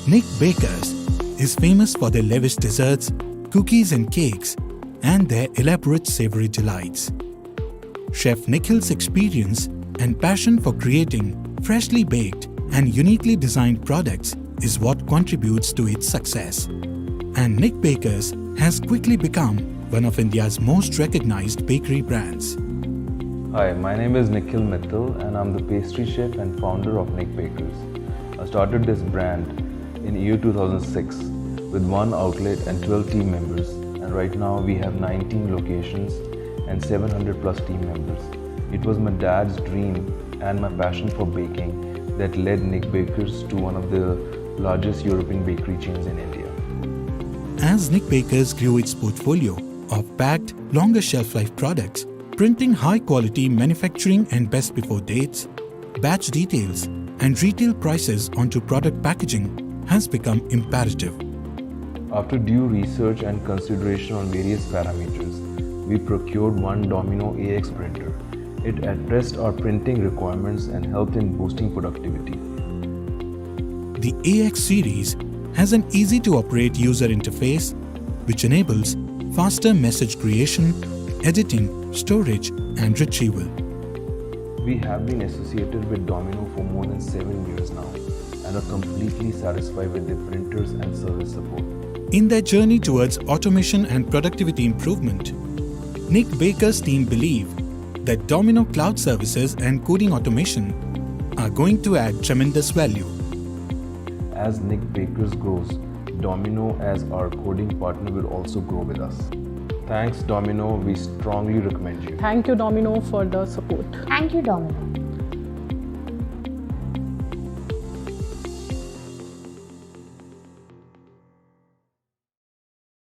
Nik Bakers is famous for their lavish desserts, cookies and cakes, and their elaborate savory delights. Chef Nikhil's experience and passion for creating freshly baked and uniquely designed products is what contributes to its success. And Nik Bakers has quickly become one of India's most recognized bakery brands. Hi, my name is Nikhil Mittal and I'm the pastry chef and founder of Nik Bakers. I started this brand in year 2006 with one outlet and 12 team members, and right now we have 19 locations and 700 plus team members. It was my dad's dream and my passion for baking that led Nik Bakers to one of the largest European bakery chains in India. As Nik Bakers grew its portfolio of packed, longer shelf life products, printing high-quality manufacturing and best before dates, batch details, and retail prices onto product packaging has become imperative. After due research and consideration on various parameters, we procured one Domino Ax printer. It addressed our printing requirements and helped in boosting productivity. The AX series has an easy-to-operate user interface which enables faster message creation, editing, storage, and retrieval. We have been associated with Domino for more than 7 years now and are completely satisfied with the printers and service support. In their journey towards automation and productivity improvement, Nik Bakers' team believe that Domino cloud services and coding automation are going to add tremendous value. As Nik Bakers grows, Domino as our coding partner will also grow with us. Thanks Domino, we strongly recommend you. Thank you Domino for the support. Thank you Domino.